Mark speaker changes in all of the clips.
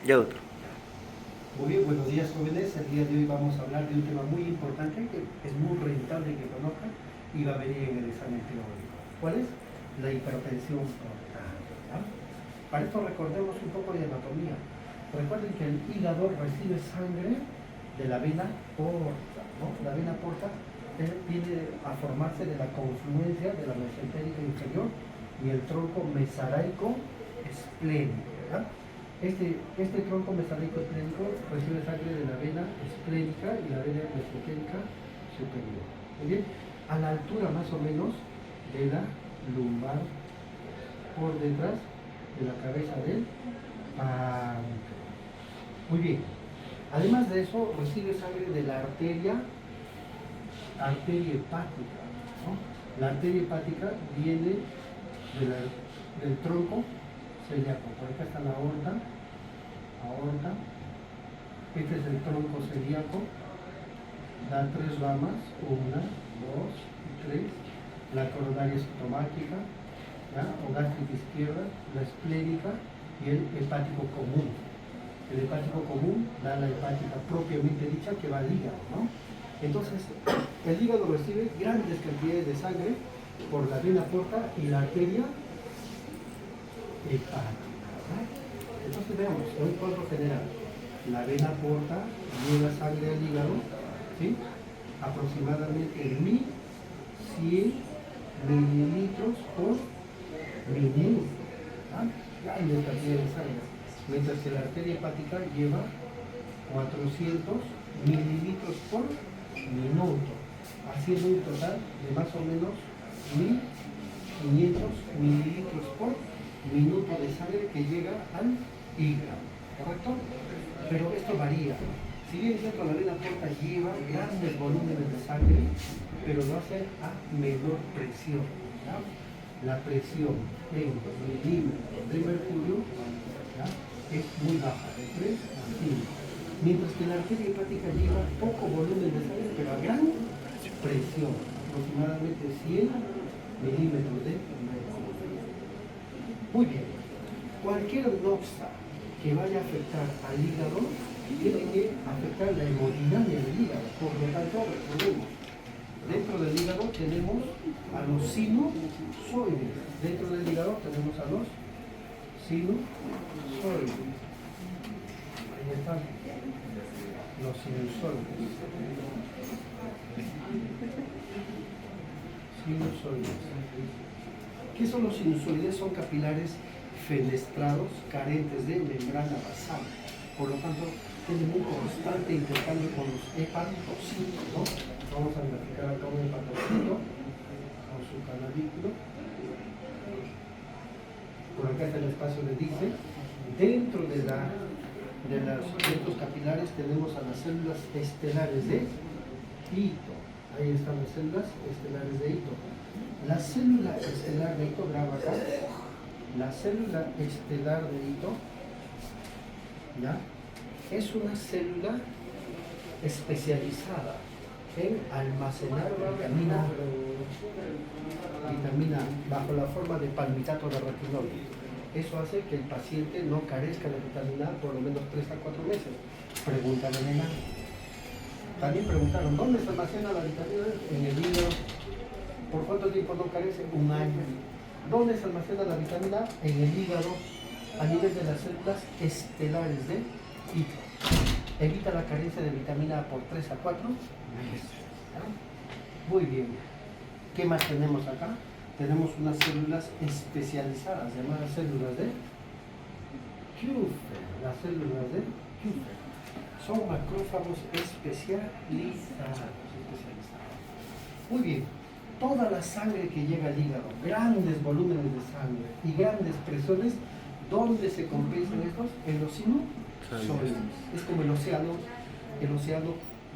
Speaker 1: Ya otro.
Speaker 2: Muy bien, buenos días jóvenes. El día de hoy vamos a hablar de un tema muy importante que es muy rentable que conozcan y va a venir en el examen teórico. ¿Cuál es? La hipertensión portal. ¿Ya? Para esto recordemos un poco de anatomía. Recuerden que el hígado recibe sangre de la vena porta, ¿no? La vena porta viene a formarse de la confluencia de la mesentérica inferior y el tronco mesaraico esplénico. ¿Ya? Este tronco mesaraico esplénico recibe sangre de la vena esplénica y la vena mesentérica superior. Muy bien, a la altura más o menos de la lumbar, por detrás de la cabeza del páncreas. Muy bien. Además de eso, recibe sangre de la arteria hepática, ¿no? La arteria hepática viene del tronco celíaco. Por acá está la aorta. Este es el tronco celíaco. Da 3 ramas, 1, 2 y 3. La coronaria estomáquica, ¿ya? O gástrica izquierda, la esplénica y el hepático común. El hepático común da la hepática propiamente dicha que va al hígado, ¿no? Entonces, el hígado recibe grandes cantidades de sangre por la vena porta y la arteria hepática, ¿no? Entonces veamos, en un cuadro general, la vena porta lleva sangre al hígado, ¿sí? Aproximadamente 1100 mililitros por minuto, ¿ah? Grandes cantidades de sangre. Mientras que la arteria hepática lleva 400 mililitros por minuto, haciendo un total de más o menos 1500 mililitros por minuto de sangre que llega al hígado, ¿correcto? Pero esto varía. Si bien es cierto, la vena porta lleva grandes volúmenes de sangre, pero lo hace a menor presión, ¿ya? La presión en milímetros de mercurio, ¿ya? Es muy baja, de 3 a 5. Mientras que la arteria hepática lleva poco volumen de sangre, pero a gran presión, aproximadamente 100 milímetros de mercurio. Muy bien, cualquier noxa que vaya a afectar al hígado tiene que afectar la hemodinamia del hígado. Por lo tanto, recordemos, dentro del hígado tenemos a los sinusoides. Dentro del hígado tenemos a los sinusoides. Ahí están los sinusoides. Sinusoides. ¿Qué son los sinusoides? Son capilares fenestrados, carentes de membrana basal. Por lo tanto, tienen un constante intercambio con los hepatocitos, ¿no? Vamos a identificar acá un hepatocito con su canalículo. Por acá está el espacio de Dixie. Dentro de estos capilares tenemos a las células estelares de hito. Ahí están las células estelares de hito. La célula estelar de hito, graba acá. La célula estelar de hito, ¿ya? Es una célula especializada en almacenar vitamina bajo la forma de palmitato de retinol. Eso hace que el paciente no carezca de vitamina A por lo menos 3 a 4 meses. Pregúntale en el año. También preguntaron, ¿dónde se almacena la vitamina A? En el hígado. ¿Por cuánto tiempo no carece? Un año. ¿Dónde se almacena la vitamina A? En el hígado, a nivel de las células estelares de hito. Evita la carencia de vitamina A por 3 a 4 meses. ¿Ya? Muy bien. ¿Qué más tenemos acá? Tenemos unas células especializadas, llamadas células de Kupffer. Las células de Kupffer son macrófagos especializados. Muy bien. Toda la sangre que llega al hígado, grandes volúmenes de sangre y grandes presiones, ¿dónde se compensan estos? En los sinusoides. Es como el océano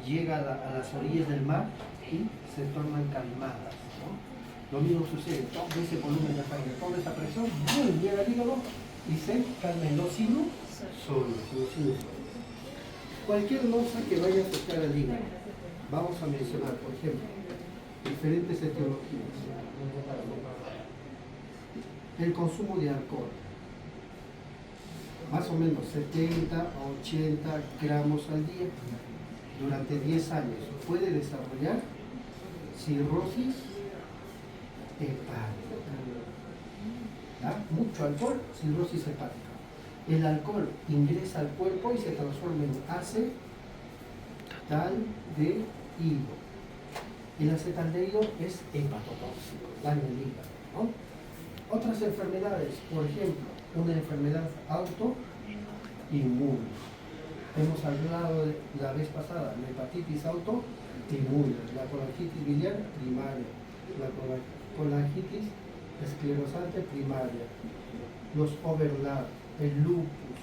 Speaker 2: llega a las orillas del mar y se tornan calmadas, ¿no? Lo mismo sucede, todo ese volumen de sangre, toda esa presión, ¡bum!, llega al hígado y se calma en los sinusoides. Cualquier noxa que vaya a afectar al hígado, vamos a mencionar, por ejemplo, diferentes etiologías. El consumo de alcohol. más o menos 70 a 80 gramos al día durante 10 años, puede desarrollar cirrosis hepática. ¿Ya? Mucho alcohol, cirrosis hepática. El alcohol ingresa al cuerpo y se transforma en acetaldehído. El acetaldehído es hepatotóxico, daña el hígado, ¿no? Otras enfermedades, por ejemplo, una enfermedad autoinmune. Hemos hablado la vez pasada, la hepatitis autoinmune, la colangitis biliar primaria, la colangitis esclerosante primaria, los overlap, el lupus,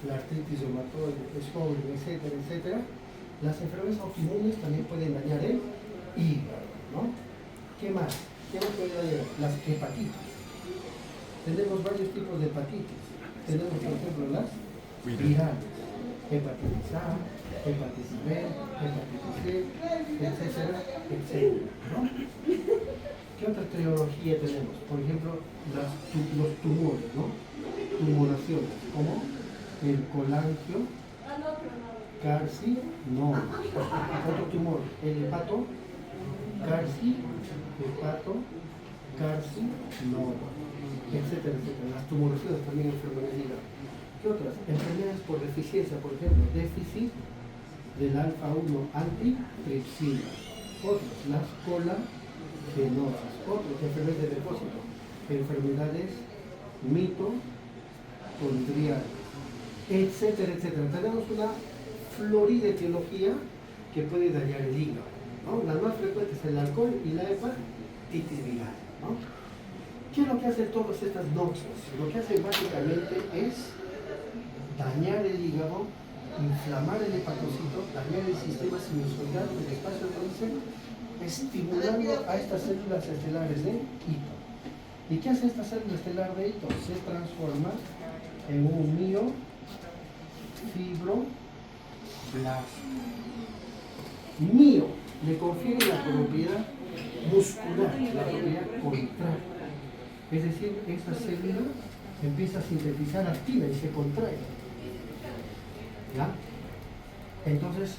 Speaker 2: la artritis reumatoide, Sjögren, etcétera, etcétera. Las enfermedades autoinmunes también pueden dañar el hígado, ¿no? ¿Qué más? ¿Qué más puede dañar? Las hepatitis. Tenemos varios tipos de hepatitis. Tenemos, por ejemplo, las virales, hepatitis A, hepatitis B, hepatitis C, etcétera, etcétera, ¿no? ¿Qué otra etiología tenemos? Por ejemplo, los tumores, ¿no? Tumoraciones, como el colangiocarcinoma. Otro tumor, el hepatocarcinoma, etcétera, etcétera. Las tumoraciones también enfermedades del hígado. ¿Qué otras? Enfermedades por deficiencia, por ejemplo, déficit del alfa-1 antitripsina. Otras, las colagenosis. Otras, enfermedades de depósito. Enfermedades mitocondriales, etcétera, etcétera. Tenemos una florida etiología que puede dañar el hígado, ¿no? Las más frecuentes son el alcohol y la hepatitis viral, ¿no? ¿Qué es lo que hacen todas estas noxias? Lo que hacen básicamente es dañar el hígado, inflamar el hepatocito, dañar el sistema sinusoidal del espacio entonces, estimulando a estas células estelares de Ito. ¿Y qué hace esta célula estelar de Ito? Se transforma en un miofibroblasto. Mio le confiere la propiedad muscular, la propiedad contracta. Es decir, esta célula empieza a sintetizar actina y se contrae. ¿Ya? Entonces,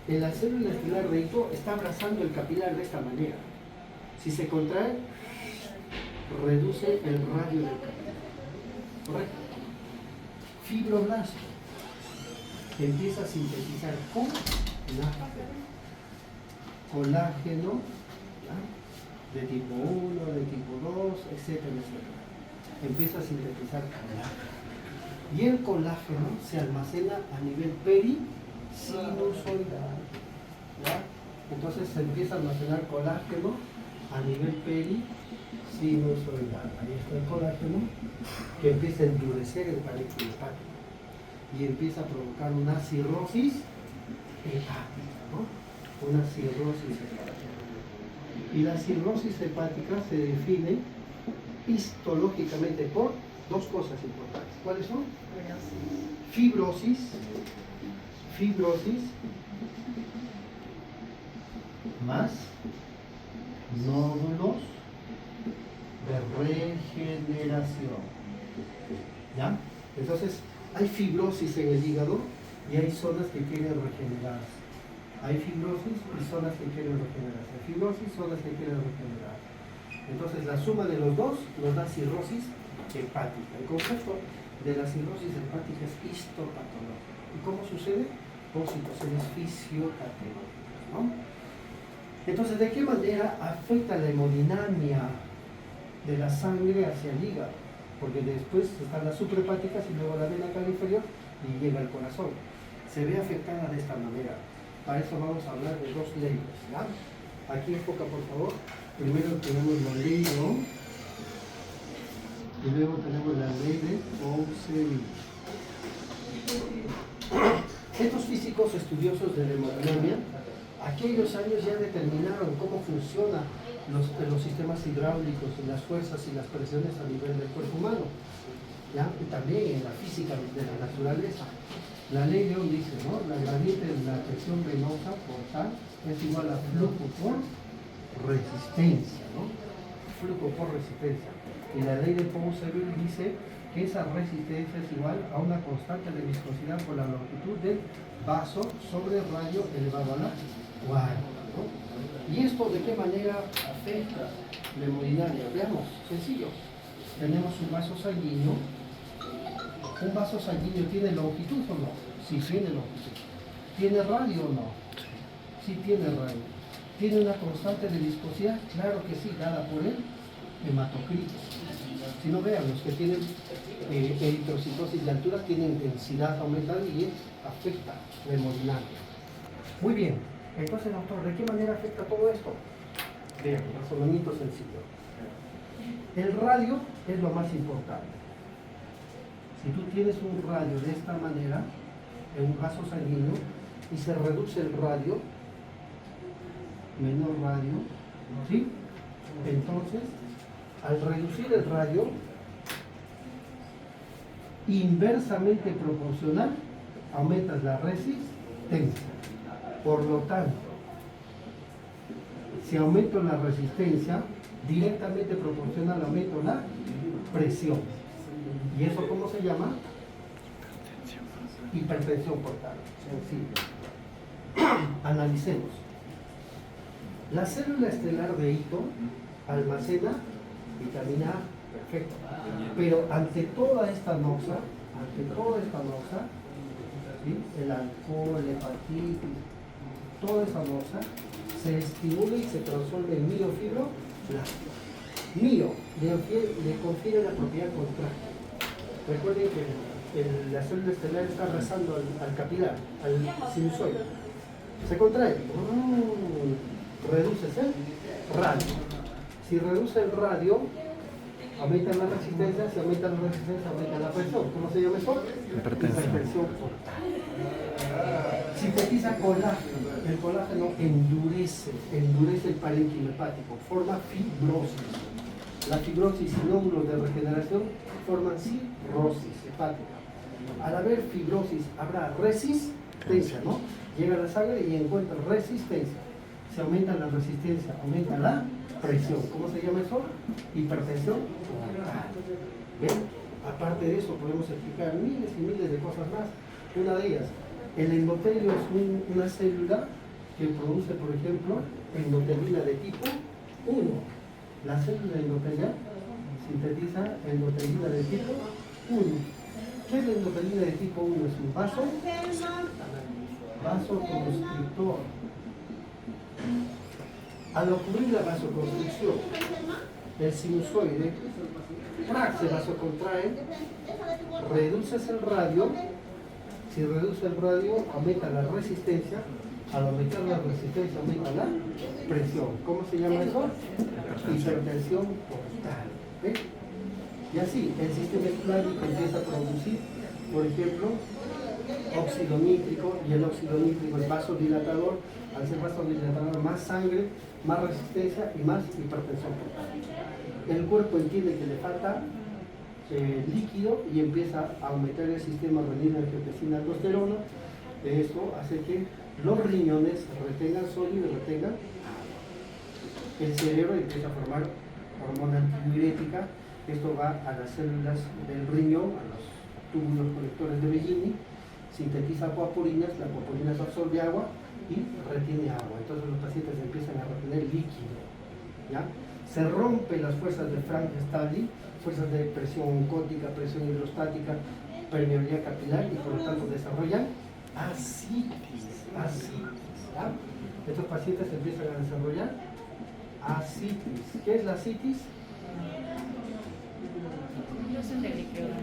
Speaker 2: la célula estelar de Ito está abrazando el capilar de esta manera. Si se contrae, reduce el radio del capilar. ¿Correcto? Fibroblasto empieza a sintetizar colágeno, ¿ya? De tipo 1, de tipo 2, etcétera, etcétera. Empieza a sintetizar colágeno. Y el colágeno se almacena a nivel perisinusoidal, ¿ya? Entonces se empieza a almacenar colágeno a nivel perisinusoidal. Ahí está el colágeno que empieza a endurecer el parénquima hepático y empieza a provocar una cirrosis hepática, ¿no? Una cirrosis hepática. Y la cirrosis hepática se define histológicamente por dos cosas importantes. ¿Cuáles son? Fibrosis más nódulos de regeneración. ¿Ya? Entonces, hay fibrosis en el hígado y hay zonas que quieren regenerarse. Hay fibrosis y zonas que quieren regenerarse. Fibrosis, zonas que quieren regenerarse. Entonces, la suma de los dos nos da cirrosis hepática. El concepto de la cirrosis hepática es histopatológico. ¿Y cómo sucede? Por situaciones fisiopatológicas, ¿no? Entonces, ¿de qué manera afecta la hemodinamia de la sangre hacia el hígado? Porque después están las suprahepáticas y luego la vena cava inferior y llega al corazón. Se ve afectada de esta manera. Para eso vamos a hablar de dos leyes, ¿ya? Aquí enfoca, por favor. Primero tenemos la ley de Ohm y luego tenemos la ley de Ponceville. Estos físicos estudiosos de la hemodinamia, aquellos años ya determinaron cómo funcionan los sistemas hidráulicos y las fuerzas y las presiones a nivel del cuerpo humano, ¿ya? Y también en la física de la naturaleza. La ley de Ohm dice, ¿no? La gradiente de la presión venosa portal es igual a flujo por resistencia, ¿no? Flujo por resistencia. Y la ley de Ponceville dice que esa resistencia es igual a una constante de viscosidad por la longitud del vaso sobre el radio elevado a la cuarta, ¿no? ¿Y esto de qué manera afecta la hemodinamia? Veamos, sencillo. Tenemos un vaso sanguíneo. ¿Un vaso sanguíneo tiene longitud o no? Sí, tiene longitud. ¿Tiene radio o no? Sí, tiene radio. ¿Tiene una constante de viscosidad? Claro que sí, dada por el hematocrito. Si no, vean, los que tienen eritrocitosis de altura tienen densidad aumentada y afecta la hemodinamia. Muy bien, entonces, doctor, ¿de qué manera afecta todo esto? Vean, razonamiento sencillo. El radio es lo más importante. Si tú tienes un radio de esta manera, en un vaso sanguíneo, y se reduce el radio, menor radio, ¿sí? Entonces, al reducir el radio, inversamente proporcional, aumentas la resistencia. Por lo tanto, si aumento la resistencia, directamente proporcional aumento la presión. ¿Y eso cómo se llama? Hipertensión portal. Sencillo. Analicemos. La célula estelar de hito almacena vitamina A, perfecto. Pero ante toda esta noxa, ¿sí? El alcohol, la hepatitis, toda esa noxa se estimula y se transforma en miofibroblasto. Mio le confiere la propiedad contractil. Recuerden que la célula estelar está rezando al capilar, al sinusoide. Se contrae. Reduces el radio. Si reduce el radio, aumenta la resistencia. Si aumenta la resistencia, aumenta la presión. ¿Cómo se llama eso? Hipertensión portal. Sintetiza colágeno. El colágeno endurece el parénquima hepático, forma fibrosis. La fibrosis y nódulos de regeneración forman cirrosis hepática. Al haber fibrosis habrá resistencia, ¿no? Llega a la sangre y encuentra resistencia. Si aumenta la resistencia, aumenta la presión. ¿Cómo se llama eso? Hipertensión portal. ¿Ven? Aparte de eso, podemos explicar miles y miles de cosas más. Una de ellas, el endotelio es una célula que produce, por ejemplo, endotelina de tipo 1. La célula endotelia sintetiza endotelina de tipo 1. ¿Qué es la endotelina de tipo 1? Es un vasoconstrictor. Al ocurrir la vasoconstricción, el sinusoide se vasocontrae, reduces el radio. Si reduce el radio, aumenta la resistencia. Al aumentar la resistencia, aumenta la presión. ¿Cómo se llama eso? Hipertensión portal. ¿Ve? Y así, el sistema esplástico empieza a producir, por ejemplo, óxido nítrico, y el óxido nítrico es vasodilatador. Al ser vasodilatador, más sangre, más resistencia y más hipertensión portal. El cuerpo entiende que le falta líquido y empieza a aumentar el sistema renina-angiotensina-aldosterona. Esto hace que los riñones retengan sodio y retengan el cerebro, empieza a formar hormona antidiurética. Esto va a las células del riñón, a los túbulos colectores de Bellini, sintetiza acuaporinas, la acuaporina absorbe agua y retiene agua. Entonces los pacientes empiezan a retener líquido, ¿ya? Se rompen las fuerzas de Frank-Starling, fuerzas de presión oncótica, presión hidrostática, permeabilidad capilar, y por lo tanto desarrollan ascitis. ¿Ya? Estos pacientes empiezan a desarrollar ascitis. ¿Qué es la ascitis?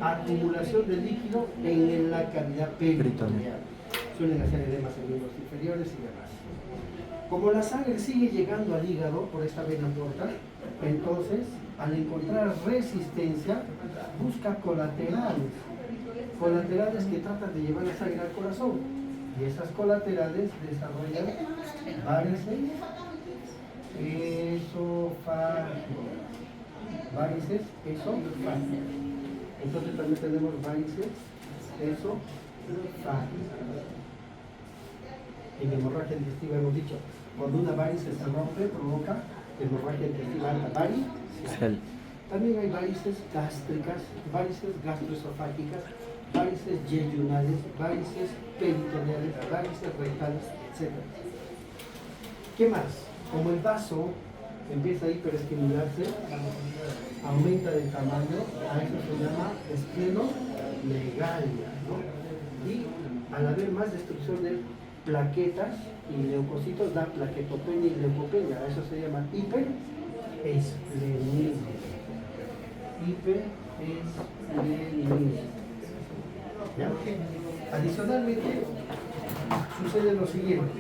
Speaker 2: Acumulación de líquido en la cavidad peritoneal. Suelen hacer edemas en miembros inferiores y demás. Como la sangre sigue llegando al hígado por esta vena porta, entonces, al encontrar resistencia, busca colaterales que tratan de llevar la sangre al corazón. Y esas colaterales desarrollan varices esofágicas. Entonces también tenemos varices esofágicas. En hemorragia digestiva hemos dicho, cuando una varice se rompe, provoca hemorragia digestiva alta, varice. También hay varices gástricas, varices gastroesofágicas, varices yeyunales, varices peritoneales, varices rectales, etc. ¿Qué más? Como el vaso empieza a hiperestimularse, aumenta de tamaño, a eso se llama esplenomegalia, ¿no? Y al haber más destrucción de plaquetas y leucocitos da plaquetopenia y leucopenia, a eso se llama hiperesplenismo. Hiperesplenismo. ¿Ya? Adicionalmente, sucede lo siguiente.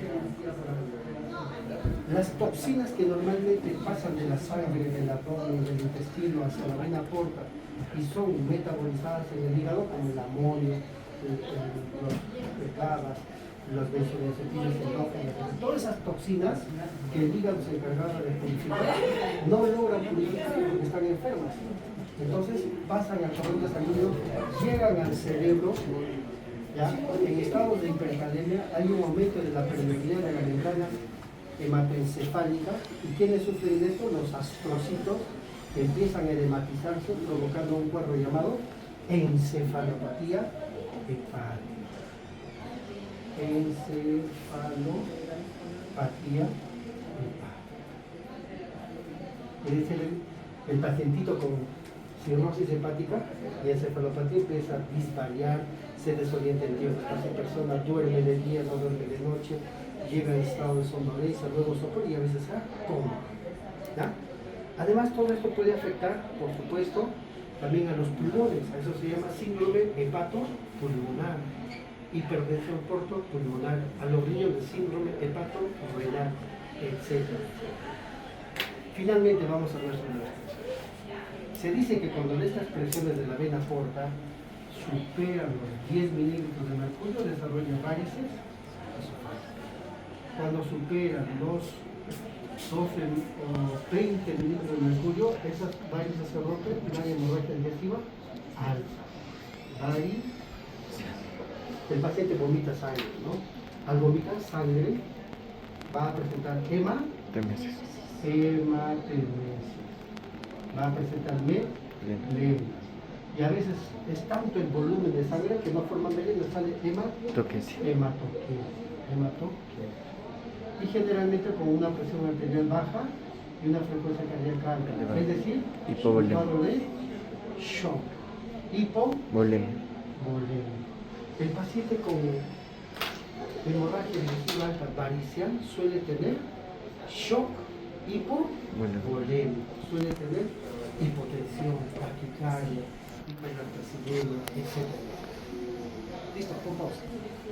Speaker 2: Las toxinas que normalmente pasan de la sangre, del abdomen, del intestino hacia la vena porta y son metabolizadas en el hígado, como el amonio, los GABAs, los benzodiazepinas endógenas, todas esas toxinas que el hígado se encargaba de purificar, no logran purificar porque están enfermas. Entonces pasan al torrente sanguíneo, llegan al cerebro. ¿Ya? En estados de hipercalemia hay un aumento de la permeabilidad de la membrana hematoencefálica. ¿Y quiénes sufren de esto? Los astrocitos que empiezan a edematizarse, provocando un cuadro llamado encefalopatía hepática. Encefalopatía hepática. Es decir, el pacientito con cirrosis hepática y encefalopatía empieza a disvariar, se desorienta el tiempo. Esta persona duerme de día, no duerme de noche, llega en estado de somnolencia, luego sopor y a veces a coma. ¿Ya? Además, todo esto puede afectar, por supuesto, también a los pulmones. A eso se llama síndrome hepatopulmonar, hipertensión portopulmonar, a los niños de síndrome hepatorrenal, etc. Finalmente, vamos a ver sobre las presiones. Se dice que cuando estas presiones de la vena porta superan los 10 milímetros de mercurio, desarrollan varices. Cuando superan los 12 o 20 milímetros de mercurio, esas varices se rompen y hay hemorragia digestiva alta. El paciente vomita sangre, ¿no? Al vomitar sangre va a presentar hematemesis. Va a presentar melena. Y a veces es tanto el volumen de sangre que no forma melena, sale hematoquesia. Y generalmente con una presión arterial baja y una frecuencia cardíaca alta. Es decir, un cuadro de shock. Hipovolemia. El paciente con hemorragia digestiva alta varicial suele tener shock hipovolemia, suele tener hipotensión, taquicardia, hiperalcacidemia, etc. Listo, con pausa.